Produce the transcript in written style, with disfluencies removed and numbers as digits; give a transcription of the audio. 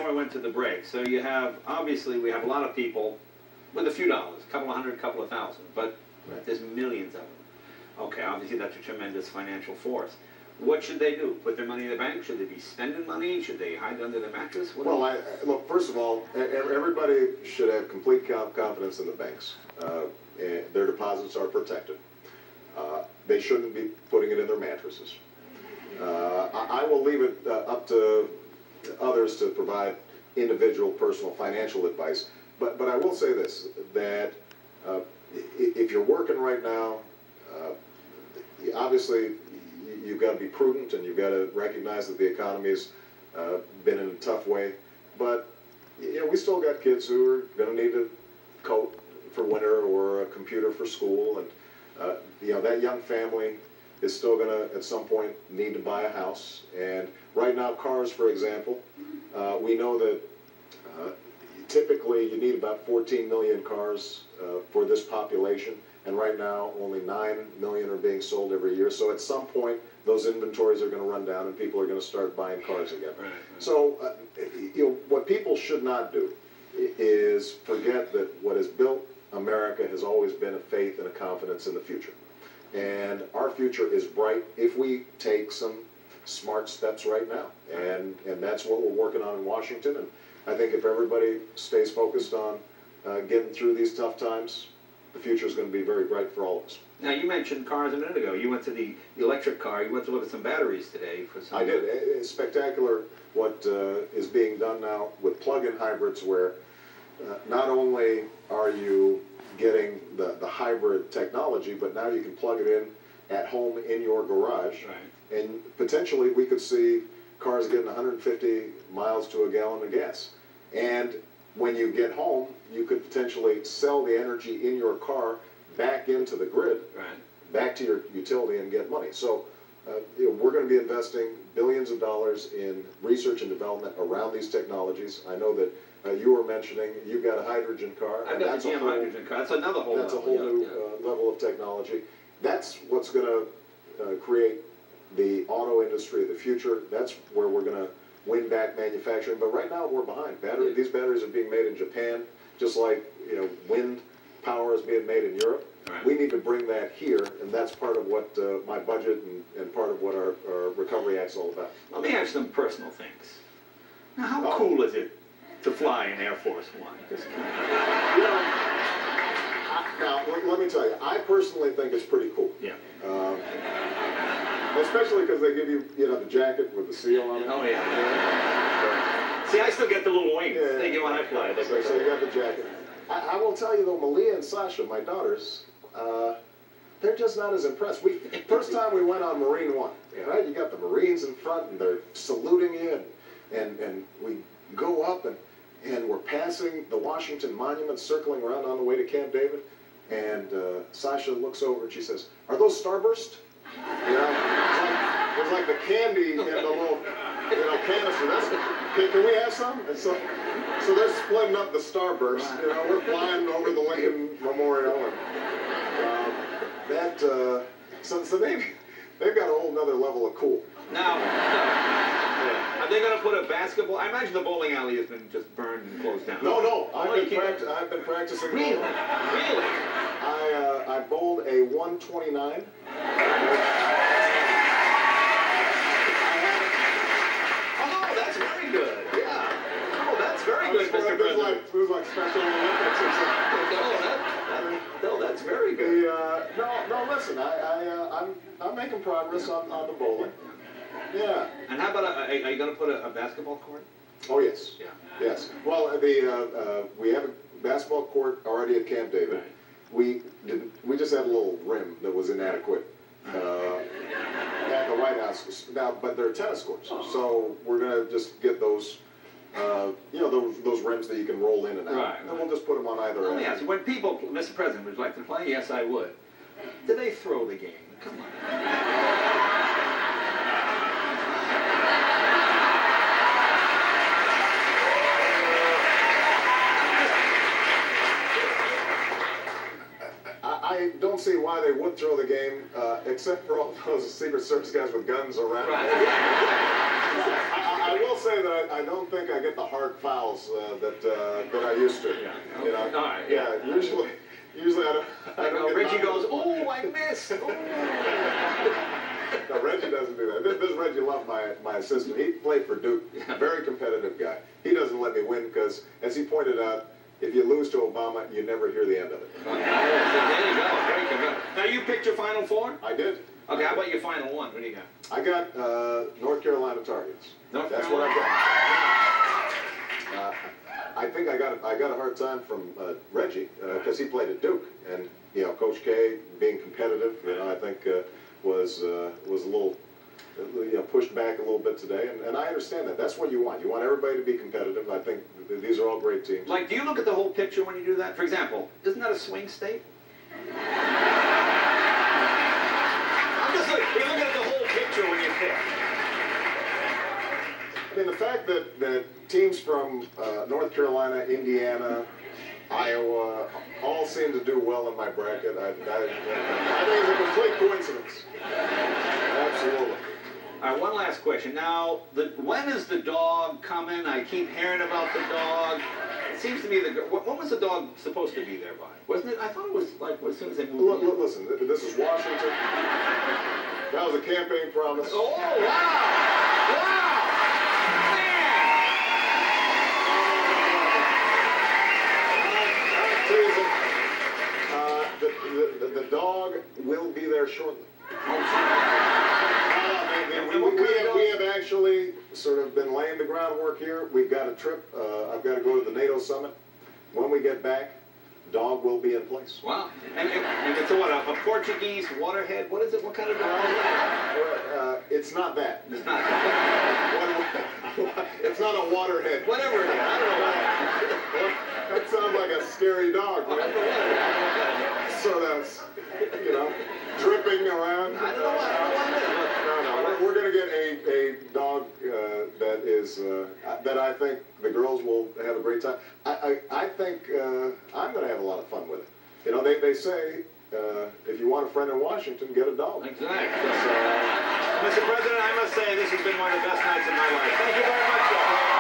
before I went to the break. So you have, obviously, we have a lot of people with a few dollars, a couple of hundred, a couple of thousand, but there's millions of them. Okay, obviously that's a tremendous financial force. What should they do? Put their money in the bank? Should they be spending money? Should they hide under the mattress? Well, look, first of all, everybody should have complete confidence in the banks. Their deposits are protected. They shouldn't be putting it in their mattresses. I will leave it up to others to provide individual personal financial advice. But I will say this, that if you're working right now, obviously you've got to be prudent and you've got to recognize that the economy has been in a tough way. But we still got kids who are going to need a coat for winter or a computer for school, and that young family is still going to at some point need to buy a house. And right now, cars, for example, we know that typically you need about 14 million cars for this population, and right now only 9 million are being sold every year. So at some point those inventories are going to run down and people are going to start buying cars again. Right. So what people should not do is forget that what has built America has always been a faith and a confidence in the future. And our future is bright if we take some smart steps right now. And that's what we're working on in Washington. And I think if everybody stays focused on getting through these tough times, the future is going to be very bright for all of us. Now, you mentioned cars a minute ago. You went to the electric car. You went to look at some batteries today for some... I did. It's spectacular what is being done now with plug-in hybrids, where not only are you getting the hybrid technology, but now you can plug it in at home in your garage. Right. And potentially we could see cars getting 150 miles to a gallon of gas. And when you get home, you could potentially sell the energy in your car back into the grid, right, back to your utility, and get money. So we're going to be investing billions of dollars in research and development around these technologies. I know that you were mentioning you've got a hydrogen car. I've got a GM hydrogen car. That's another whole That's level, a whole new level of technology. That's what's going to create the auto industry of the future. That's where we're going to win back manufacturing. But right now we're behind. These batteries are being made in Japan, just like wind power is being made in Europe. Right. We need to bring that here, and that's part of what my budget and part of what our Recovery Act's all about. Let me ask some personal things. Now, how cool is it to fly in Air Force One? Now, let me tell you, I personally think it's pretty cool. Yeah. Especially because they give you, the jacket with the seal on it. Oh, yeah. See, I still get the little wings. Yeah, thank you when I fly. So you got the jacket. I will tell you, though, Malia and Sasha, my daughters, they're just not as impressed. First time we went on Marine One, right? You got the Marines in front, and they're saluting you, and we go up, and we're passing the Washington Monument, circling around on the way to Camp David, and Sasha looks over and she says, "Are those Starburst?" It's like the candy in the little, canister. Can we have some? And so they're splitting up the Starburst. We're flying over the Lincoln Memorial, and so they've got a whole nother level of cool. Now, are they going to put a basketball? I imagine the bowling alley has been just burned and closed down. No. I've been practicing. Really? Really? I bowled a 129. Very good, Mr. President. It was like Special Olympics or something. No, that's very good. No, listen, I'm making progress on the bowling. Yeah. And how about, are you going to put a basketball court? Oh, yes. Yeah. Yes. Well, we have a basketball court already at Camp David. Right. We just had a little rim that was inadequate at the White House. Now, but they're tennis courts, so we're going to just get those. Those rims that you can roll in and out. Right. And we'll just put them on either end. Let me ask you, when people, Mr. President, would you like to play? Yes, I would. Do they throw the game? Come on. I don't see why they would throw the game, except for all those Secret Service guys with guns around. Right. I will say that I don't think I get the hard fouls that I used to. Yeah. You know? All right, Yeah. Usually I don't get Reggie knocked. goes, oh, I missed. Ooh. No, Reggie doesn't do that. This Reggie Love, my assistant. He played for Duke. Very competitive guy. He doesn't let me win because, as he pointed out, if you lose to Obama, you never hear the end of it. There you go. Very good. Now you picked your Final Four? I did. Okay, how about your Final One? What do you got? I got North Carolina Targets. That's what I got. I think I got a hard time from Reggie because he played at Duke, and you know, Coach K being competitive, you know, I think was a little, you know, pushed back a little bit today, and I understand that. That's what you want. You want everybody to be competitive. I think these are all great teams. Like, do you look at the whole picture when you do that? For example, isn't that a swing state? I'm just like, you're looking at the whole picture when you pick. I mean, the fact that teams from North Carolina, Indiana, Iowa, all seem to do well in my bracket, I think it's a complete coincidence. Absolutely. All right, one last question. Now, when is the dog coming? I keep hearing about the dog. It seems to me when was the dog supposed to be there by? Wasn't it? I thought it was like as soon as they moved in. Listen, this is Washington. That was a campaign promise. Oh, wow! Wow! The dog will be there shortly. We have actually sort of been laying the groundwork here. We've got a trip. I've got to go to the NATO summit. When we get back, dog will be in place. Wow. And it's a what? A Portuguese waterhead? What is it? What kind of dog is that? It's not that. It's not. It's not a waterhead. Whatever it is. I don't know what. That sounds like a scary dog, man. Sort of, you know, dripping around. I don't know what it is. No, we're going to get a dog that is, that I think the girls will have a great time. I think I'm going to have a lot of fun with it. You know, they say, if you want a friend in Washington, get a dog. Exactly. So, Mr. President, I must say this has been one of the best nights of my life. Thank you very much, sir.